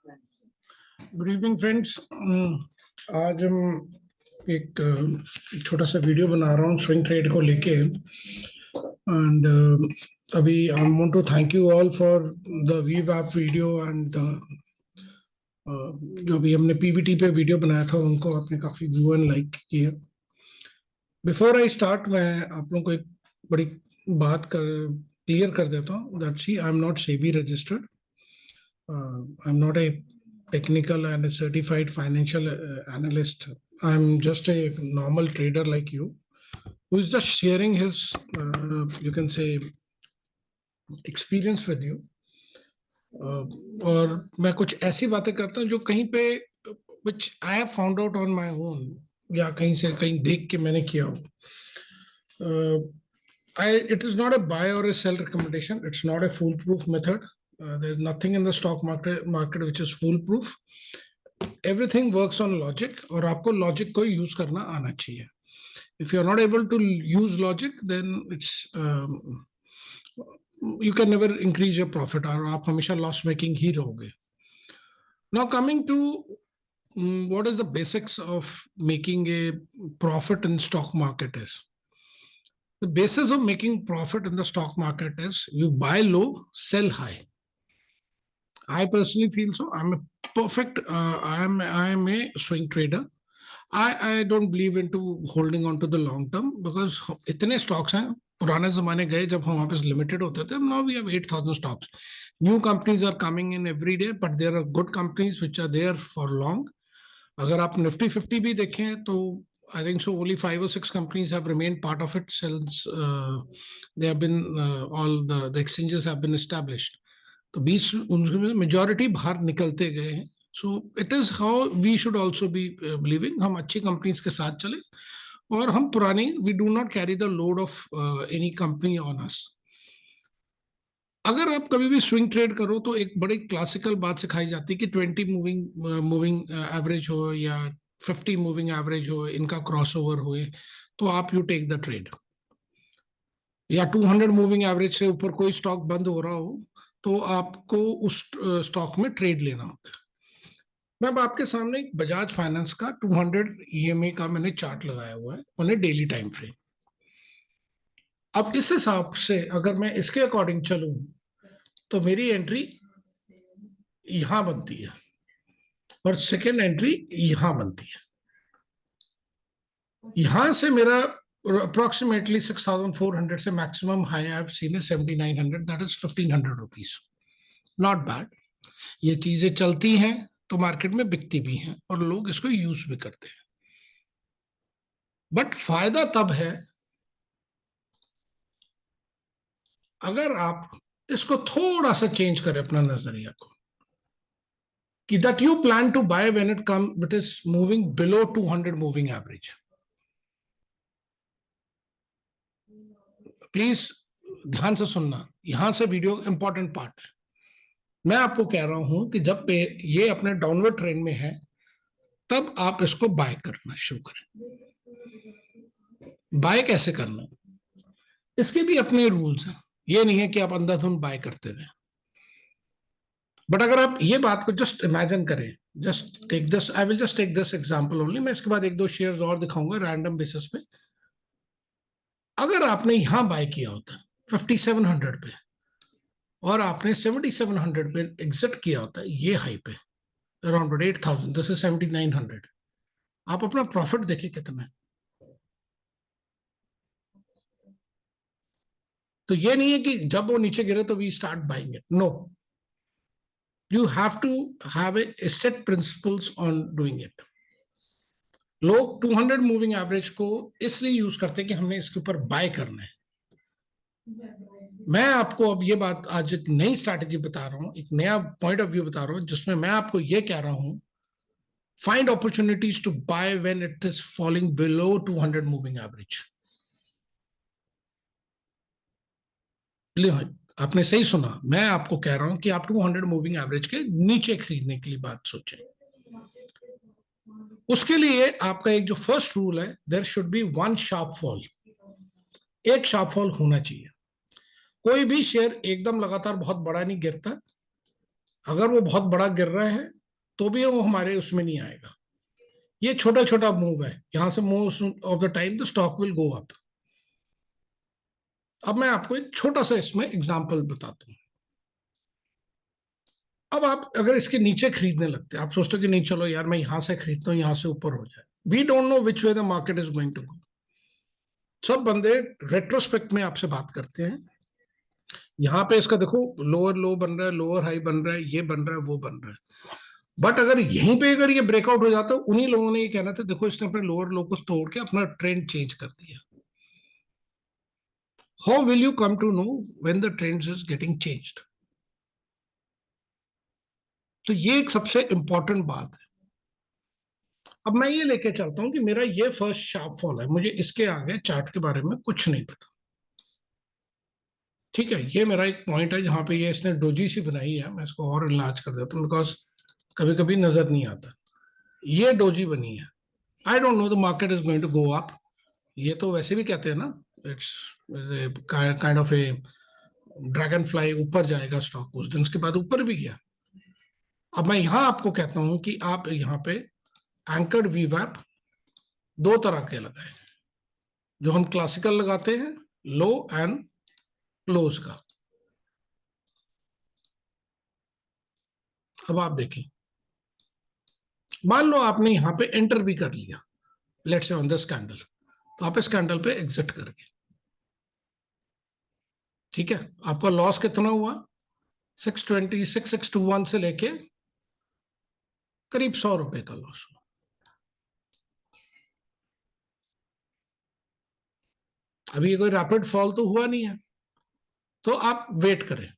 Good evening friends. आज हम एक छोटा सा वीडियो बना रहा हूँ स्विंग ट्रेड को लेके। एंड अभी I want to thank you all for the weave app video and जो अभी हमने पीवीटी पे वीडियो बनाया था उनको आपने काफी व्यू एंड लाइक किया। बिफोर आई स्टार्ट मैं आप लोगों को एक बड़ी बात क्लियर कर देता हूँ that see I am not SEBI registered, I am not a technical and a certified financial analyst. I'm just a normal trader like you who is just sharing his you can say experience with you. और मैं कुछ ऐसी बातें करता हूँ जो कहीं पे which I have found out on my own या कहीं से कहीं देख के मैंने किया हो. It is not a buy or a sell recommendation. It's not a foolproof method. There's nothing in the stock market which is foolproof. Everything works on logic और आपको logic को use करना आना चाहिए. If you're not able to use logic, then it's you can never increase your profit और आप हमेशा loss making ही रहोगे. Now coming to what is the basics of making a profit in stock market is. The basis of making profit in the stock market is you buy low, sell high. I personally feel so. I'm a perfect. I am a swing trader. I don't believe into holding on to the long term because इतने stocks हैं. पुराने जमाने गए जब हम वापस limited होते थे. Now we have 8,000 stocks. New companies are coming in every day, but there are good companies which are there for long. अगर आप Nifty 50 भी देखें तो I think so only 5 or 6 companies have remained part of it since they have been all the exchanges have been established. तो 20 उनमें majority बाहर निकलते गए हैं. So it is how we should also be believing. हम अच्छी companies के साथ चले और हम पुरानी we do not carry the load of any company on us. अगर आप कभी भी स्विंग ट्रेड करो तो एक बड़ी क्लासिकल बात सिखाई जाती है कि 20 मूविंग एवरेज हो या 50 मूविंग एवरेज हो, इनका क्रॉसओवर हुए तो आप यू टेक द ट्रेड. या 200 मूविंग एवरेज से ऊपर कोई स्टॉक बंद हो रहा हो तो आपको उस स्टॉक में ट्रेड लेना होता है. मैं अब आपके सामने एक बजाज फाइनेंस का 200 EMA का मैंने चार्ट लगाया हुआ है on A daily time frame. अब इस हिसाब से अगर मैं इसके अकॉर्डिंग चलूं तो मेरी एंट्री यहां बनती है और सेकेंड एंट्री यहां बनती है. यहां से मेरा approximately 6,400 से maximum high I have seen is 7,900. That is 1,500 rupees. Not bad. ये चीजें चलती हैं तो मार्केट में बिकती भी हैं और लोग इसको यूज भी करते हैं. बट फायदा तब है अगर आप इसको थोड़ा सा चेंज करें अपना नजरिया को कि that you plan to buy when it is moving below 200 moving average. Please ध्यान से सुनना, यहां से वीडियो इंपॉर्टेंट पार्ट है. मैं आपको कह रहा हूं कि जब ये अपने डाउनवर्ड ट्रेंड में है तब आप इसको बाय करना शुरू करें. बाय कैसे करना, इसके भी अपने रूल्स हैं. ये नहीं है कि आप अंधाधुंध बाय करते रहे. बट अगर आप ये बात को जस्ट इमेजिन करें, just take this, I will just take this example only. मैं इसके बाद एक दो शेयर्स और दिखाऊंगा रैंडम बेसिस पे. अगर आपने यहां बाय किया होता 5700 पे और आपने 7700 पे एग्जिट किया होता ये हाई पे अराउंड 8,000, दिस इज 7,900, आप अपना प्रॉफिट देखिए कितना है. तो ये नहीं है कि जब वो नीचे गिरे तो we start buying it. No, you have to have a set principles on doing it. लोग 200 मूविंग एवरेज को इसलिए यूज करते हैं कि हमने इसके ऊपर बाय करना है. मैं आपको अब ये बात आज एक नई स्ट्रैटेजी बता रहा हूं, एक नया पॉइंट ऑफ व्यू बता रहा हूं जिसमें मैं आपको ये कह रहा हूं find opportunities to buy when it is falling below 200 moving average. आपने सही सुना, मैं आपको कह रहा हूं कि आप 200 मूविंग एवरेज के नीचे खरीदने के लिए बात सोचें. उसके लिए आपका एक जो फर्स्ट रूल है, there should be one sharp fall. एक शार्प फॉल होना चाहिए. कोई भी शेयर एकदम लगातार बहुत बड़ा नहीं गिरता. अगर वो बहुत बड़ा गिर रहा है तो भी वो हमारे उसमें नहीं आएगा। ये छोटा छोटा मूव है, यहां से most of the time the stock will go up. अब मैं आपको एक छोटा सा इसमें एग्जांपल बताता हूँ। अब आप अगर इसके नीचे खरीदने लगते हैं, आप सोचते हो कि नहीं चलो यार मैं यहां से खरीदता हूँ, यहां से ऊपर हो जाए। We don't know which way the market is going to go. सब बंदे रेट्रोस्पेक्ट में आपसे बात करते हैं, यहाँ पे इसका देखो लोअर लो बन रहा है, लोअर हाई बन रहा है, ये बन रहा है, वो बन रहा है। बट अगर यहीं पे अगर ये ब्रेकआउट हो जाता है, उन्हीं लोगों ने ये कहना था देखो इसने अपने लोअर लो को तोड़ के अपना ट्रेंड चेंज कर दिया। How will you come to know when the trend is getting changed? तो ये एक सबसे इंपॉर्टेंट बात है। अब मैं ये लेके चलता हूं कि मेरा ये फर्स्ट शार्प फॉल है, मुझे इसके आगे चार्ट के बारे में कुछ नहीं पता। ठीक है, ये मेरा एक पॉइंट है जहां पे ये इसने डोजी सी बनाई है, मैं इसको और इलाज कर देता हूँ बिकॉज कभी कभी नजर नहीं आता। ये डोजी बनी है, I don't know the market is going to go up. ये तो वैसे भी कहते हैं ना, it's kind of a dragonfly, ऊपर जाएगा स्टॉक। उस दिन उसके बाद ऊपर भी गया। अब मैं यहां आपको कहता हूं कि आप यहाँ पे एंकर्ड वीवैप दो तरह के लगाए, जो हम क्लासिकल लगाते हैं, लो एंड क्लोज का। अब आप देखें, मान लो आपने यहां पे एंटर भी कर लिया, let's say on this candle, तो आप इस कैंडल पे एग्जिट करके, ठीक है, आपका लॉस कितना हुआ? 626,621 से लेके करीब 100 रुपए का लॉस हुआ। अभी ये कोई रैपिड फॉल तो हुआ नहीं है, तो आप वेट करें।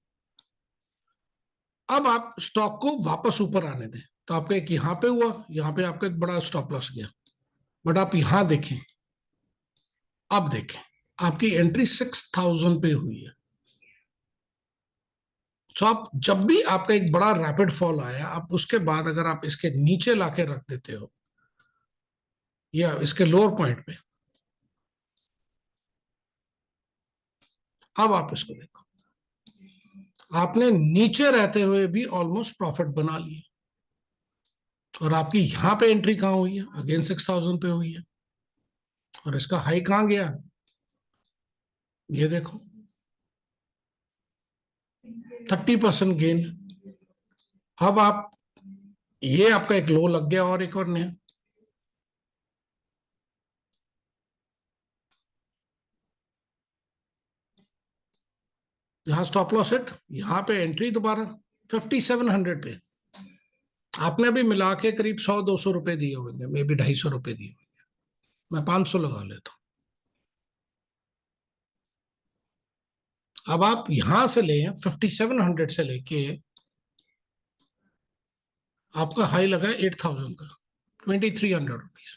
अब आप स्टॉक को वापस ऊपर आने दें, तो आपका एक यहां पे हुआ, यहां पे आपका एक बड़ा स्टॉप लॉस गया। बट आप यहां देखें, अब देखें, आपकी एंट्री 6,000 पे हुई है। तो आप जब भी आपका एक बड़ा रैपिड फॉल आया, आप उसके बाद अगर आप इसके नीचे लाके रख देते हो या इसके लोअर पॉइंट पे, अब आप इसको देखो, आपने नीचे रहते हुए भी ऑलमोस्ट प्रॉफिट बना लिए। और आपकी यहां पे एंट्री कहां हुई है? अगेन 6,000 पे हुई है। और इसका हाई कहां गया? ये देखो, 30% गेन। अब आप, ये आपका एक लो लग गया और एक और नया। यहां स्टॉप लॉस हिट, यहां पे एंट्री दोबारा 5,700 पे। आपने अभी मिला के करीब 100-200 रुपए दिए होंगे, मे बी 250 रुपए दिए होंगे। मैं 500 लगा लेता हूं। अब आप यहां से ले 5,700 से लेके आपका हाई लगा 8,000 का, 2,300 रुपीज।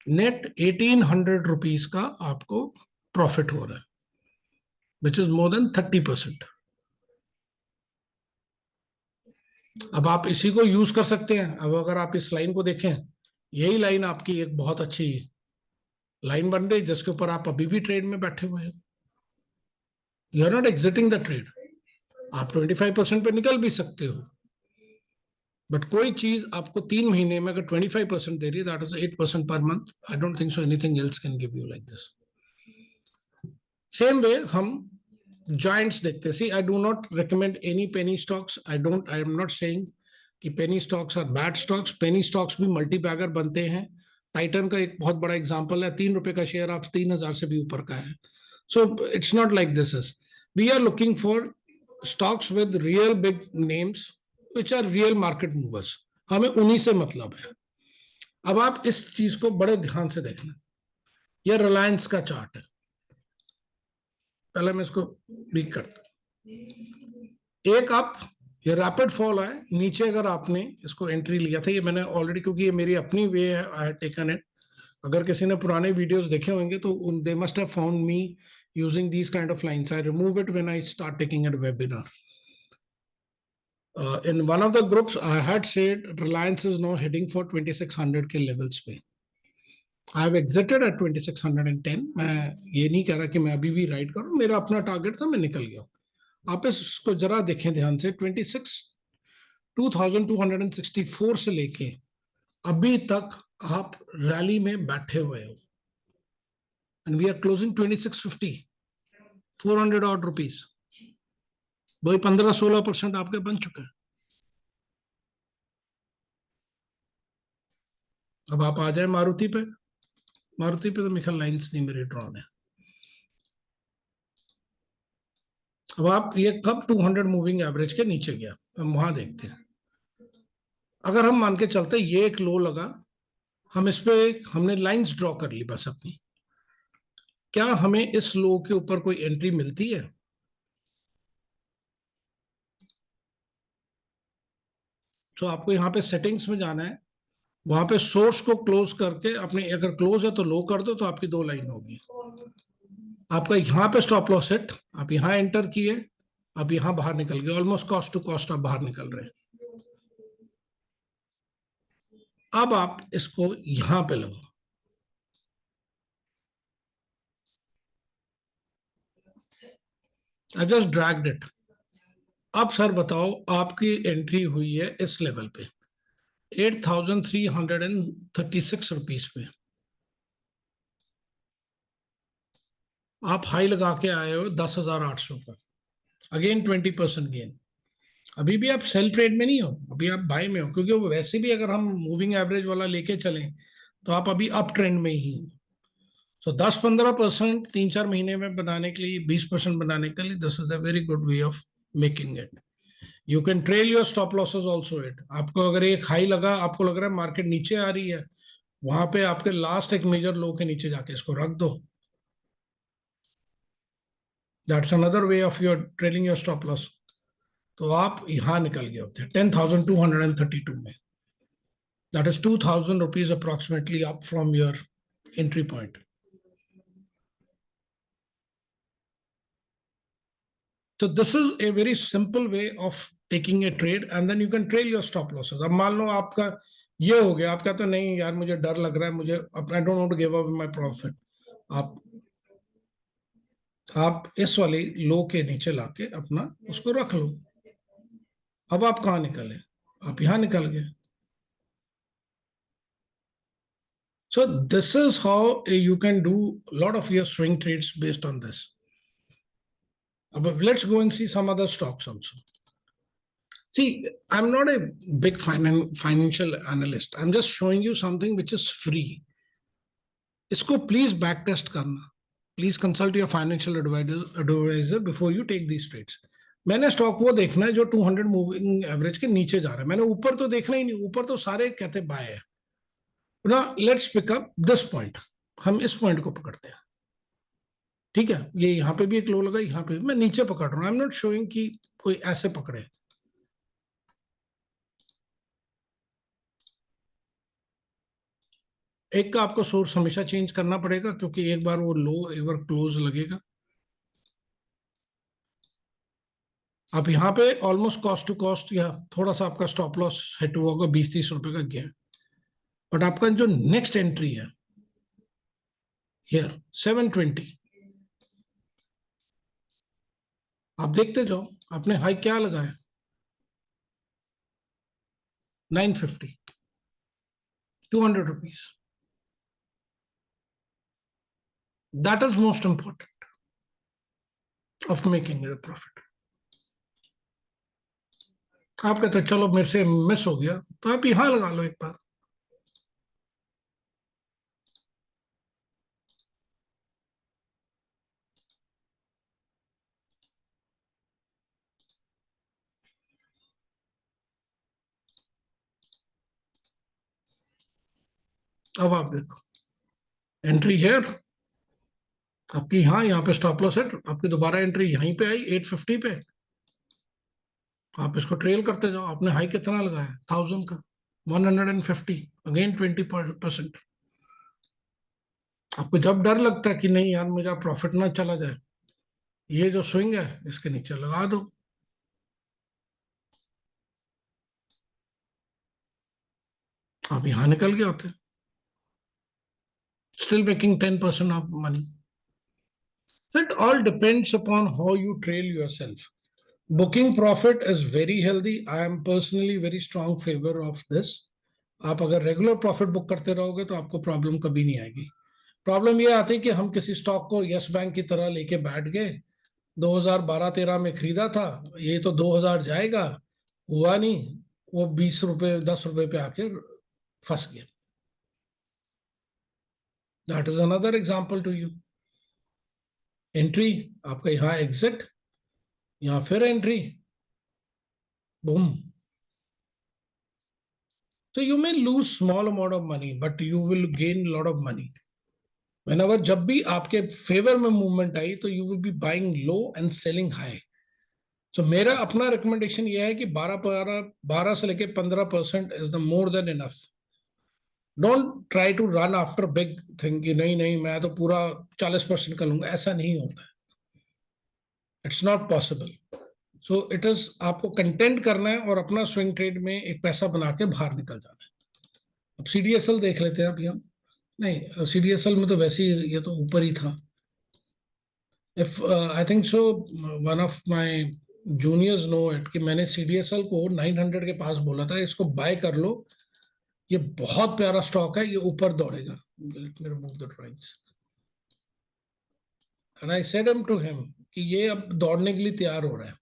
नेट 1,800 रुपीज का आपको प्रॉफिट हो रहा है, विच इज मोर देन 30%। अब आप इसी को यूज कर सकते हैं। अब अगर आप इस लाइन को देखें, यही लाइन आपकी एक बहुत अच्छी लाइन बन रही, जिसके ऊपर आप अभी भी ट्रेड में बैठे हुए हैं। You are not exiting the trade. आप 25% पे निकल भी सकते हो, बट कोई चीज आपको 3 महीने में अगर 25% दे रही है, that is 8% per month. I don't think so anything else can give you like this. Same way हम जॉइंट्स देखते हैं। See, I do not recommend any penny stocks. I am not saying कि penny stocks are bad stocks. Penny stocks भी multi bagger बनते हैं। Titan का एक बहुत बड़ा एग्जांपल है, 3 रुपए का शेयर आप 3,000 से भी ऊपर का है। So it's not like this is, we are looking for stocks with real big names which are real market movers। हमें उन्हीं से मतलब है। अब आप इस चीज को बड़े ध्यान से देखना। यह रिलायंस का चार्ट है। पहले मैं इसको रीड करता हूं। एक आप, ये रैपिड फॉल है नीचे, अगर आपने इसको एंट्री लिया था, ये मैंने ऑलरेडी, क्योंकि ये मेरी अपनी वे है, आई हैव टेकन इट। अगर किसी ने पुराने वीडियोस देखे होंगे तो they must have found me using these kind of lines. I remove it when I start taking a webinar. In one of the groups, I had said Reliance is now heading for 2,600 के levels पे। I have exited at 2,610। मैं ये नहीं कह रहा कि मैं अभी भी राइड करूं, मेरा अपना टारगेट था, मैं निकल गया। आप इसको जरा देखें ध्यान से, 26 2264 से लेके अभी तक आप रैली में बैठे हुए हो, and we are closing 2650, 400 odd rupees, वही 15-16% आपके बन चुके हैं। अब आप आ जाए मारुति पे। मारुति पे तो मिखल लाइन्स नहीं मेरी ड्रॉन है। अब आप ये कब 200 मूविंग एवरेज के नीचे गया, हम वहां देखते हैं। अगर हम मान के चलते ये एक लो लगा, हम इस पे हमने लाइंस ड्रॉ कर ली बस अपनी, क्या हमें इस लो के ऊपर कोई एंट्री मिलती है? तो आपको यहाँ पे सेटिंग्स में जाना है, वहां पे सोर्स को क्लोज करके अपने, अगर क्लोज है तो लो कर दो, तो आपकी दो लाइन होगी। आपका यहाँ पे स्टॉप लॉस हिट, आप यहाँ एंटर किए, आप यहाँ बाहर निकल गए, ऑलमोस्ट कॉस्ट टू कॉस्ट आप बाहर निकल रहे हैं। अब आप इसको यहां पे लगाओ, आई जस्ट ड्रैग्ड इट। अब सर बताओ, आपकी एंट्री हुई है इस लेवल पे 8336 रुपीज पे, आप हाई लगा के आए हो 10,800 का, अगेन 20% गेन। अभी भी आप सेल ट्रेड में नहीं हो, अभी आप बाय में हो, क्योंकि वो वैसे भी अगर हम मूविंग एवरेज वाला लेके चलें तो आप अभी अप ट्रेंड में ही हो। सो 10-15% 3-4 महीने में बनाने के लिए, 20% बनाने के लिए, this is a very good way of making it. You can trail your stop losses also it. आपको अगर एक हाई लगा, आपको लग रहा है मार्केट नीचे आ रही है, वहां पे आपके लास्ट एक मेजर लो के नीचे जाके इसको रख दो। That's another way of your trailing your stop loss. तो आप यहां निकल गए होते हैं 10,232 में, that is 2,000 rupees approximately up from your entry point. So this is a very simple way of taking a trade, and then you can trail your stop losses. अब मान लो आपका ये हो गया, आपका तो नहीं यार मुझे डर लग रहा है, मुझे I don't want to give up my profit, आप इस वाले लो के नीचे लाके अपना उसको रख लो। अब आप कहाँ निकले? आप यहां निकल गए। So this is how you can do a lot of your swing trades based on this. But let's go and see some other stocks also. See, I'm not a big financial analyst. I'm just showing you something which is free. इसको please back test करना, please consult your financial advisor before you take these trades. मैंने stock वो देखना है जो 200 moving average के नीचे जा रहा है, मैंने ऊपर तो देखना ही नहीं, ऊपर तो सारे कहते बाय है ना। Let's pick up this point, हम इस पॉइंट को पकड़ते हैं। ठीक है, ये यहाँ पे भी एक लो लगा, यहाँ पे भी मैं नीचे पकड़ रहा हूँ, आई एम नॉट शोइंग कि कोई ऐसे पकड़े। एक का आपको सोर्स हमेशा चेंज करना पड़ेगा, क्योंकि एक बार वो लो एक बार क्लोज लगेगा। आप यहाँ पे ऑलमोस्ट कॉस्ट टू कॉस्ट या थोड़ा सा आपका स्टॉप लॉस हिट हुआ होगा, 20-30 रुपए का गया। बट आपका जो नेक्स्ट एंट्री है हियर 720, आप देखते जाओ आपने हाई क्या लगाया, 950, 200 rupees. That is most important of making a profit. आप कहते हैं चलो मेरे से मिस हो गया, तो आप यहां लगा लो एक बार। अब आप देखो एंट्री हियर आपकी, यहाँ पे स्टॉप लॉस है, आपकी दोबारा एंट्री यहीं पे आई 850 पे। आप इसको ट्रेल करते जाओ। आपने हाई कितना लगाया, 1000 का, 150, अगेन 20%। आपको जब डर लगता है कि नहीं यार मेरा प्रॉफिट ना चला जाए, ये जो स्विंग है इसके नीचे लगा दो। आप यहां निकल गए होते, still making 10% of money. It all depends upon how you trail yourself. Booking profit is very healthy. I am personally very strong favor of this. आप अगर रेगुलर प्रॉफिट बुक करते रहोगे तो आपको प्रॉब्लम कभी नहीं आएगी. प्रॉब्लम ये आती है कि हम किसी स्टॉक को यस बैंक की तरह लेके बैठ गए, 2012-13 में खरीदा था, ये तो 2000 जाएगा, हुआ नहीं, वो 20 रुपए 10 रुपए पे आके फंस गया. That is another example to you. Entry आपका यहाँ एग्जिट, यहाँ फिर entry, boom. So you may lose small amount of money, but you will gain a lot of money. Whenever जब भी आपके फेवर में मूवमेंट आई तो you will be buying low and selling high. So मेरा अपना recommendation ये है कि 12 से लेके 15% is the more than enough. Don't try to run after big thing कि नहीं नहीं मैं तो पूरा 40% कर लूंगा, ऐसा नहीं होता है. It's not possible. So it is आपको कंटेंट करना है और अपना स्विंग ट्रेड में एक पैसा बना के बाहर निकल जाना है. अब सीडीएसएल देख लेते हैं अभी हम. नहीं, सीडीएसएल में तो वैसे ही ये तो ऊपर ही था. If I think so one of my juniors know it कि मैंने सीडीएसएल को 900 के पास बोला था इसको बाय कर लो, ये बहुत प्यारा स्टॉक है, ये ऊपर दौड़ेगा. Let me remove the drawings. And I said him to him कि ये अब दौड़ने के लिए तैयार हो रहा है.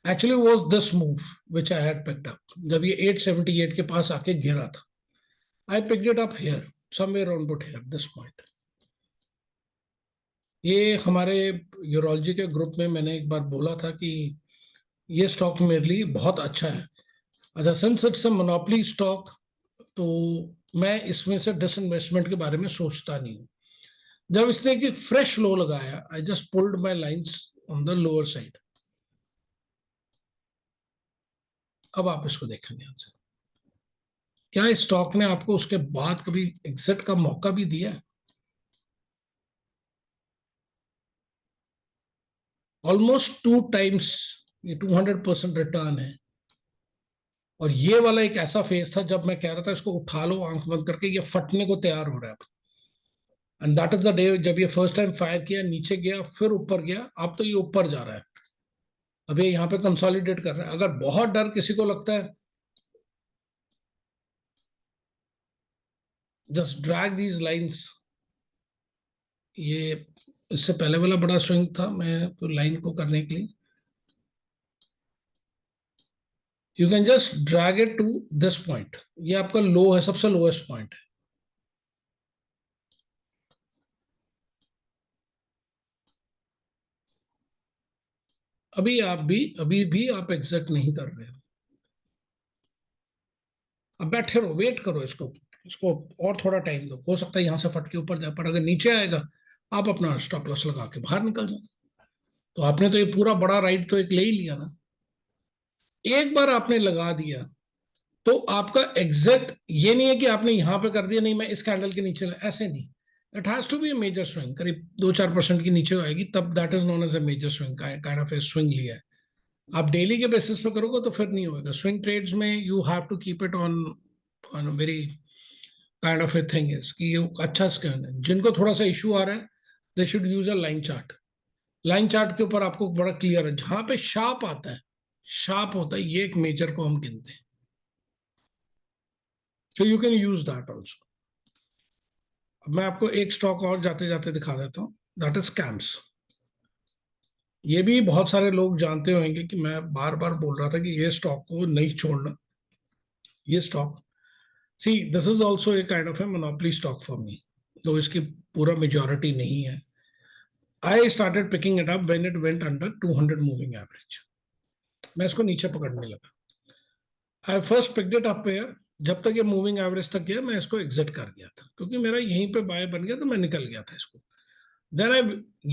Actually was this move which I had picked up जब ये 878 के पास आके गिरा था. I picked it up here somewhere around about here this point. ये हमारे यूरोलॉजी के ग्रुप में मैंने एक बार बोला था कि ये स्टॉक मेरे लिए बहुत अच्छा है. अच्छा, since it's a monopoly stock तो मैं इसमें से डिसइन्वेस्टमेंट के बारे में सोचता नहीं हूँ. जब इसने एक फ्रेश लो लगाया, I just pulled my lines on the lower side. अब आप इसको देखें ध्यान से. क्या इस स्टॉक ने आपको उसके बाद कभी एग्जिट का मौका भी दिया है? ऑलमोस्ट 2 टाइम्स ये 200% रिटर्न है. और ये वाला एक ऐसा फेज था जब मैं कह रहा था इसको उठा लो आंख बंद करके, ये फटने को तैयार हो रहा है. And that is the day जब ये फर्स्ट टाइम फायर किया, नीचे गया, फिर ऊपर गया, अब तो ये ऊपर जा रहा है. अब ये यहाँ पे कंसोलिडेट कर रहा है. अगर बहुत डर किसी को लगता है, जस्ट ड्रैग दीज लाइंस. ये इससे पहले वाला बड़ा स्विंग था, मैं तो लाइन को करने के लिए you can just drag it to this point. ये आपका लो है, सबसे लोएस्ट पॉइंट है. अभी भी आप एग्जिट नहीं कर रहे हो. अब बैठे रहो, वेट करो इसको इसको और थोड़ा टाइम दो. हो सकता है यहां से फट के ऊपर जाए, पर अगर नीचे आएगा आप अपना स्टॉप लॉस लगा के बाहर निकल जाओ. तो आपने तो ये पूरा बड़ा राइड तो एक ले ही लिया ना. एक बार आपने लगा दिया तो आपका एग्जिट ये नहीं है कि आपने यहां पे कर दिया, नहीं मैं इस कैंडल के नीचे, ऐसे नहीं. It has to be a major swing, करीब 2-4% की नीचे आएगी तब that is known as a major swing, kind of a swing लिया है. आप डेली के बेसिस पे करोगे तो फिर नहीं होगा. स्विंग ट्रेड्स में you have to keep it on on very kind of a thing is कि ये अच्छा स्कैन है. जिनको थोड़ा सा इशू आ रहा है they should use a line chart. Line chart के ऊपर आपको बड़ा क्लियर है, जहां पे शार्प आता है, शार्प होता है, ये एक मेजर को हम गिनते हैं. So you can use that also. अब मैं आपको एक स्टॉक और जाते जाते दिखा देता हूँ, दैट इज कैम्स. ये भी बहुत सारे लोग जानते होंगे कि मैं बार बार बोल रहा था कि ये स्टॉक को नहीं छोड़ना. ये stock, see this is also a kind of a monopoly stock for me, तो इसकी पूरा मेजोरिटी नहीं है. I started picking it up when it went under 200 moving average. मैं इसको नीचे पकड़ने लगा. I first picked it up here. जब तक ये मूविंग एवरेज तक गया मैं इसको एग्जिट कर गया था, क्योंकि मेरा यहीं पे बाय बन गया तो मैं निकल गया था इसको. देन आई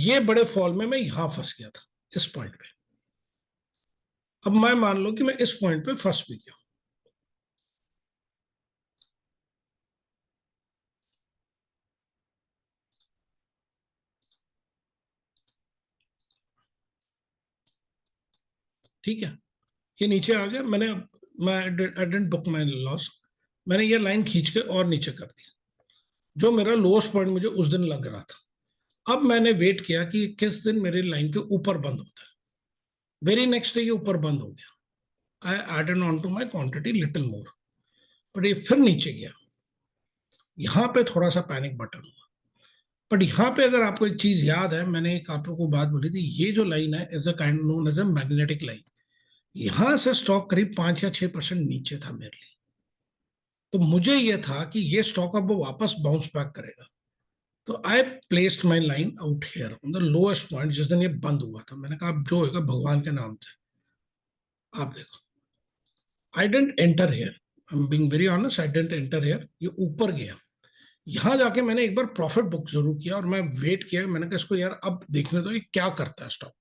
ये बड़े फॉल में मैं यहां फंस गया था इस पॉइंट पे. अब मैं मान लो कि मैं इस पॉइंट पे फंस भी गया. ठीक है, ये नीचे आ गया. मैं I didn't book my loss. मैंने ये लाइन खींच के और नीचे कर दिया, जो मेरा लोएस्ट पॉइंट मुझे उस दिन लग रहा था. अब मैंने वेट किया कि किस दिन मेरे लाइन के ऊपर बंद होता है. वेरी नेक्स्ट डे ये ऊपर बंद हो गया, I added on to my quantity little more, but ये फिर नीचे गया, यहाँ पे थोड़ा सा पैनिक बटन हुआ। बट यहाँ पे अगर आपको एक चीज याद है, मैंने एक आपको बात बोली थी, ये जो लाइन है is a kind known as a magnetic line. यहां से स्टॉक करीब 5 या 6% नीचे था मेरे लिए, तो मुझे ये था कि ये स्टॉक अब वापस बाउंस बैक करेगा। तो I placed my line out here on the lowest point, जिस दिन ये बंद हुआ था। मैंने कहा अब जो होगा भगवान के नाम से। आप देखो, I didn't enter here, I am being very honest, I didn't enter here. ये ऊपर गया, यहां जाके मैंने एक बार प्रॉफिट बुक जरूर किया और मैं वेट किया, मैंने कहा इसको यार अब देखने दो ये क्या करता है stock.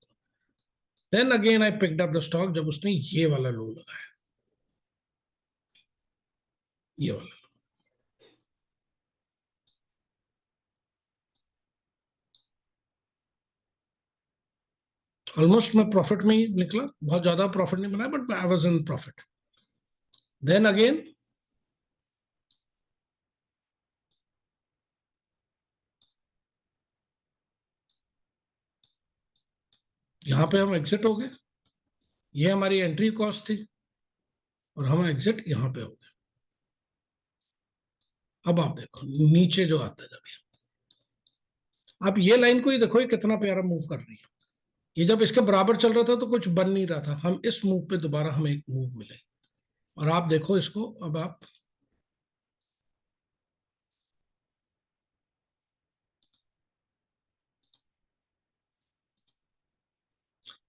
Then again I picked up the stock जब उसने ये वाला लो लगाया, ये वाला। ऑलमोस्ट मैं प्रॉफिट में ही निकला, बहुत ज्यादा प्रॉफिट नहीं बनाया but I was in profit. Then again यहां पे हम एग्जिट हो गए, ये हमारी एंट्री कॉस्ट थी और हम एग्जिट यहां पे हो गए। अब आप देखो नीचे जो आता है, जब आप ये लाइन को ही देखो, ये कितना प्यारा मूव कर रही है। ये जब इसके बराबर चल रहा था तो कुछ बन नहीं रहा था, हम इस मूव पे दोबारा हमें एक मूव मिले और आप देखो इसको। अब आप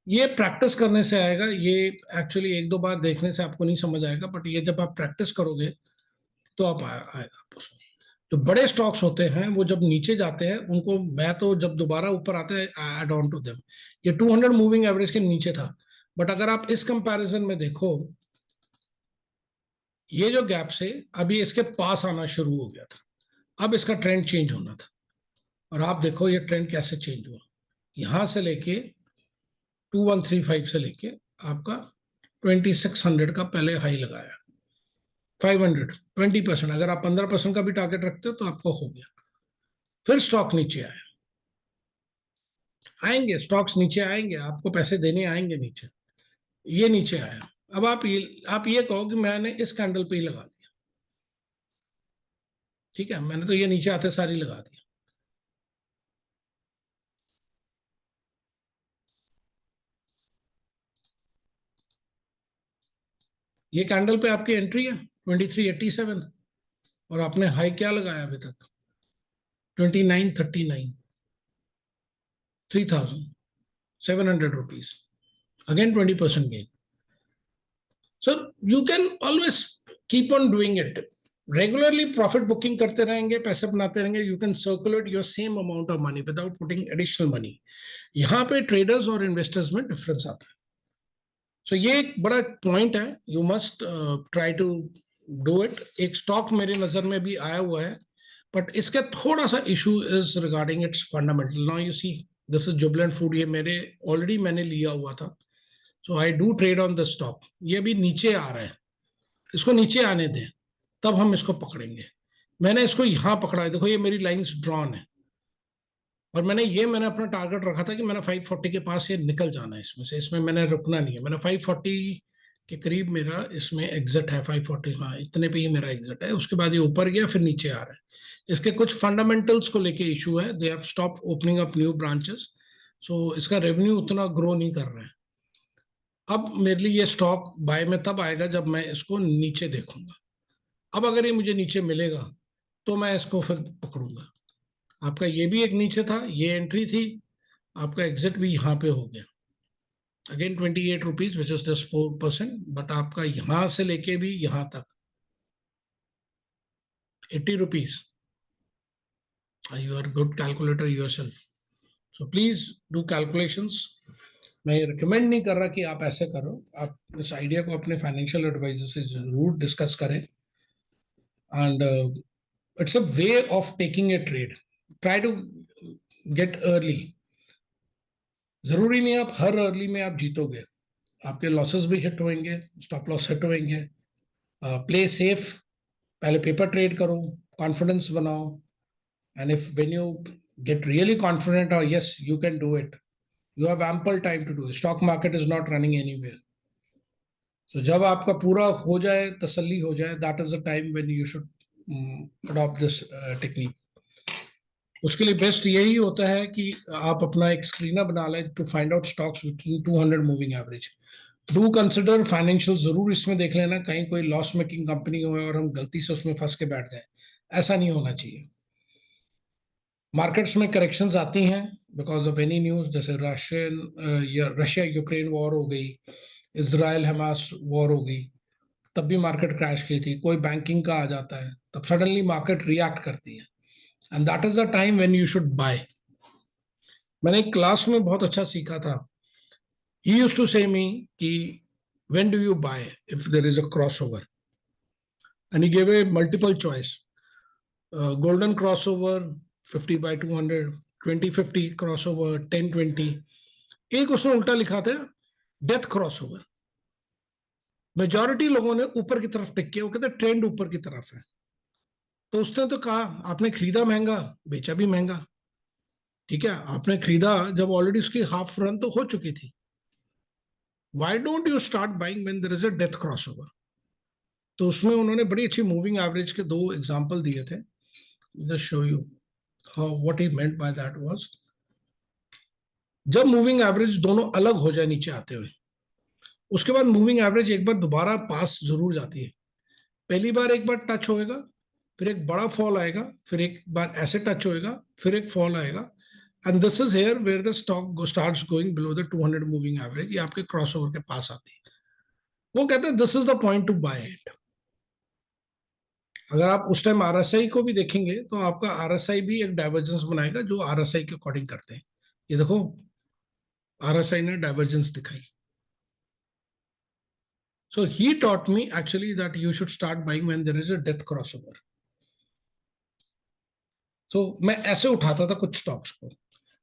ये प्रैक्टिस करने से आएगा, ये एक्चुअली एक दो बार देखने से आपको नहीं समझ आएगा, बट ये जब आप प्रैक्टिस करोगे तो आप आएगा आप उसमें। जो बड़े स्टॉक्स होते हैं वो जब नीचे जाते हैं उनको, मैं तो जब दोबारा ऊपर आते हैं ऐड ऑन टू देम। ये 200 मूविंग एवरेज के नीचे था, बट अगर आप इस कंपैरिजन में देखो, ये जो गैप से अभी इसके पास आना शुरू हो गया था, अब इसका ट्रेंड चेंज होना था। और आप देखो ये ट्रेंड कैसे चेंज हुआ, यहां से लेके 2135 से लेके आपका 2600 का पहले हाई लगाया, 500 20%, अगर आप 15% का भी टारगेट रखते हो तो आपको हो गया। फिर स्टॉक नीचे आया, आएंगे स्टॉक्स नीचे आएंगे, आपको पैसे देने आएंगे नीचे। ये नीचे आया, अब आप ये कहो कि मैंने इस कैंडल पे ही लगा दिया, ठीक है, मैंने तो ये नीचे आते सारी लगा दिया। ये कैंडल पे आपकी एंट्री है 2387, और आपने हाई क्या लगाया अभी तक, 2939, 3700 rupees, again 20% gain. So you can always keep on doing it, regularly profit booking करते रहेंगे, पैसे बनाते रहेंगे, you can circulate your same amount of money without putting additional money. यहाँ पे ट्रेडर्स और इन्वेस्टर्स में डिफरेंस आता है। सो ये एक बड़ा पॉइंट है, you must try to do it. एक स्टॉक मेरे नजर में भी आया हुआ है, बट इसका थोड़ा सा issue is regarding its fundamental. Now you see this is Jubilant food, ये मेरे ऑलरेडी मैंने लिया हुआ था, so I do trade on the stock. ये अभी नीचे आ रहा है, इसको नीचे आने दें तब हम इसको पकड़ेंगे। मैंने इसको यहां पकड़ा है, देखो ये मेरी लाइंस ड्रॉन है, और मैंने अपना टारगेट रखा था कि मैंने 540 के पास ये निकल जाना है, इसमें मैंने रुकना नहीं है। मैंने 540 के करीब मेरा इसमें एग्जिट है, 540, हाँ इतने पे ही मेरा एग्जिट है। उसके बाद ये ऊपर गया फिर नीचे आ रहा है, इसके कुछ फंडामेंटल्स को लेके इशू है, they have stop opening up new branches, so इसका रेवेन्यू उतना ग्रो नहीं कर रहा है। अब मेरे लिए ये स्टॉक बाय में तब आएगा जब मैं इसको नीचे देखूंगा। अब अगर ये मुझे नीचे मिलेगा तो मैं इसको फिर पकड़ूंगा। आपका ये भी एक नीचे था, ये एंट्री थी, आपका एग्जिट भी यहाँ पे हो गया, again 28 rupees which is just 4%, but आपका यहां से लेके भी यहां तक 80 rupees. You are good calculator yourself, so please do calculations. मैं रिकमेंड नहीं कर रहा कि आप ऐसे करो, आप इस आइडिया को अपने फाइनेंशियल एडवाइजर से जरूर डिस्कस करें, and it's a way of taking a trade, try to get early. जरूरी नहीं आप हर अर्ली में आप जीतोगे, आपके लॉसेस भी हिट होंगे, स्टॉप लॉस हिट होंगे। प्ले सेफ, पहले पेपर ट्रेड करो, कॉन्फिडेंस बनाओ, and if when you get really confident और yes you can do it, You have ample time to do it. Stock market is not running anywhere. So जब आपका पूरा हो जाए, तसल्ली हो जाए, that is the time when you should adopt this technique. उसके लिए बेस्ट यही होता है कि आप अपना एक स्क्रीनर बना लें to find out stocks with 200 moving average. Do consider financial जरूर इसमें देख लेना, कहीं कोई लॉस मेकिंग कंपनी हो और हम गलती से उसमें फंस के बैठ जाए, ऐसा नहीं होना चाहिए. मार्केट्स में करेक्शंस आती हैं बिकॉज ऑफ एनी न्यूज, जैसे रशिया यूक्रेन वॉर हो गई, इजराइल हमास वॉर हो गई, तब भी मार्केट क्रैश की थी. कोई बैंकिंग का आ जाता है, तब सडनली मार्केट रिएक्ट करती है, and that is the time when you should buy. मैंने एक क्लास में बहुत अच्छा सीखा था. ही यूज्ड टू से मी कि when do you buy if there is a crossover, and he give a multiple choice. Golden crossover 50 by 200, 2050 crossover, 1020. एक उसने उल्टा लिखा था, डेथ क्रॉसओवर. मेजॉरिटी लोगों ने ऊपर की तरफ टिक किया, वो कहते ट्रेंड ऊपर की तरफ है. तो उसने तो कहा आपने खरीदा महंगा, बेचा भी महंगा. ठीक है, आपने खरीदा जब ऑलरेडी उसकी हाफ रन तो हो चुकी थी. Why don't you start buying when there is a death crossover? तो उसमें उन्होंने बड़ी अच्छी मूविंग एवरेज के दो एग्जांपल दिए थे. Just show you how what he meant by that was, जब मूविंग एवरेज दोनों अलग हो जाए नीचे आते हुए, उसके बाद मूविंग एवरेज एक बार दोबारा पास जरूर जाती है. पहली बार एक बार टच होएगा, फिर एक बड़ा फॉल आएगा, फिर एक बार ऐसे टच होएगा, फिर एक फॉल आएगा, and this is here where the stock starts going below the 200 moving average. ये आपके क्रॉसओवर के पास आती है. वो कहते हैं this is the point to buy it. अगर आप उस टाइम आरएसआई को भी देखेंगे तो आपका आरएसआई भी एक डाइवर्जेंस बनाएगा जो आरएसआई के अकॉर्डिंग करते हैं. ये देखो, आरएसआई ने डाइवर्जेंस दिखाई. So he taught me actually that you should start buying when there is a death crossover. So मैं ऐसे उठाता था कुछ स्टॉक्स को,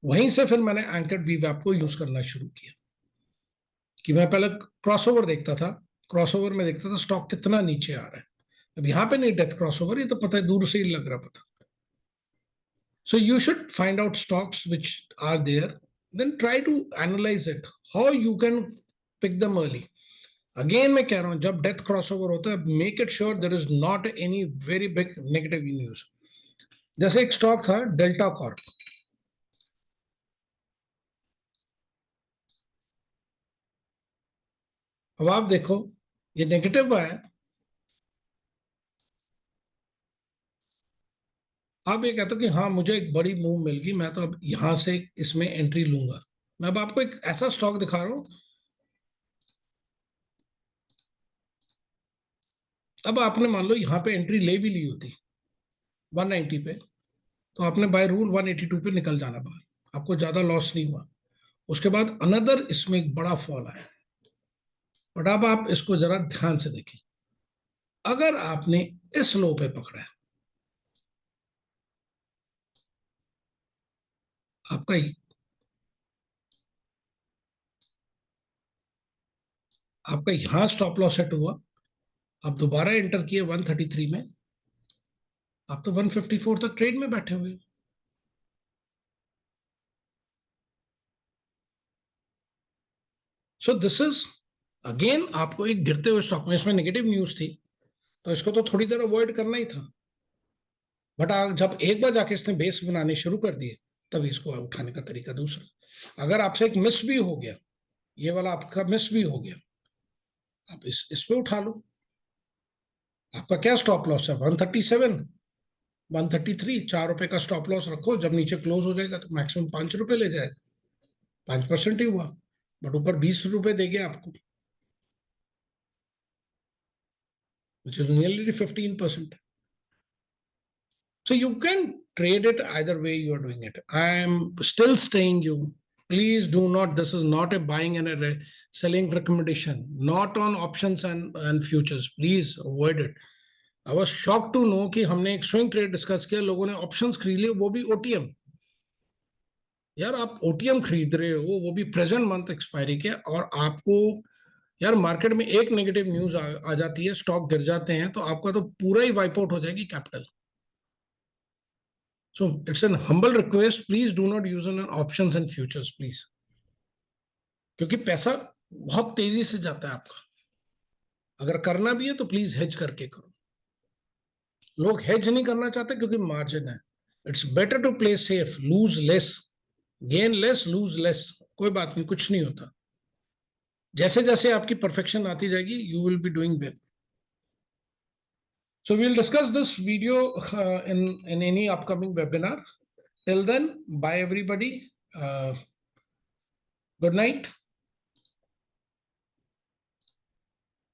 वहीं से फिर मैंने एंकर्ड वीवैप को यूज करना शुरू किया. कि मैं पहले क्रॉसओवर देखता था, क्रॉसओवर में देखता था स्टॉक कितना नीचे आ रहा है. अब यहाँ पे नहीं डेथ क्रॉसओवर, ये तो पता है, दूर से ही लग रहा पता. So you should find out stocks which are there, then try to analyze it, how you can pick them early. Again मैं कह रहा हूं, जब डेथ क्रॉसओवर होता है, make it sure there is not any very big negative news. जैसे एक stock था डेल्टा कॉर्प. अब आप देखो, ये नेगेटिव है. आप ये कहते हो कि हाँ मुझे एक बड़ी मूव मिल गई, मैं तो अब यहां से इसमें एंट्री लूंगा. मैं अब आपको एक ऐसा स्टॉक दिखा रहा हूं. अब आपने मान लो यहां पे एंट्री ले भी ली होती 190 पे, तो आपने बाय रूल 182 पे निकल जाना बाहर, आपको ज्यादा लॉस नहीं हुआ. उसके बाद अनदर इसमें एक बड़ा फॉल आया. बट अब आप इसको जरा ध्यान से देखें. अगर आपने इस लो पे पकड़ा है, आपका आपका यहां स्टॉप लॉस सेट हुआ, आप दोबारा एंटर किए 133 में, आप तो 154 तक ट्रेड में बैठे हुए. सो दिस इज अगेन आपको एक गिरते हुए स्टॉक में, इसमें नेगेटिव न्यूज थी तो इसको तो थोड़ी देर अवॉइड करना ही था. बट जब एक बार जाके इसने बेस बनाने शुरू कर दिए, तब इसको उठाने का तरीका दूसरा. अगर आपसे एक मिस भी हो गया, ये वाला आपका मिस भी हो गया, आप इस पे उठा लो. आपका क्या स्टॉप लॉस है? 137, 133. ₹4 का स्टॉप लॉस रखो. जब नीचे क्लोज हो जाएगा तो मैक्सिमम ₹5 ले जाएगा. 5% ही हुआ, बट ऊपर ₹20 देंगे आपको, which is nearly 15%. So you can trade it either way you are doing it. I am still saying you, please do not, this is not a buying and a selling recommendation, not on options and futures. Please avoid it. I was shocked to know कि हमने एक swing trade discuss किया, लोगों ने options खरीद लिए, वो भी ओटीएम. यार आप ओटीएम खरीद रहे हो, वो भी प्रेजेंट मंथ एक्सपायरी के, और आपको यार मार्केट में एक नेगेटिव न्यूज आ जाती है, स्टॉक गिर जाते हैं, तो आपका तो पूरा ही वाइप आउट हो जाएगी capital. So it's an humble request. Please do not use on options and futures, please. क्योंकि पैसा बहुत तेजी से जाता है आपका। अगर करना भी है तो प्लीज हेज करके करो। लोग हेज नहीं करना चाहते क्योंकि मार्जिन है। It's better to play safe, lose less, gain less, lose less. कोई बात नहीं, कुछ नहीं होता। जैसे जैसे आपकी परफेक्शन आती जाएगी, you will be doing well. So we'll discuss this video in any upcoming webinar. Till then, bye everybody. Good night.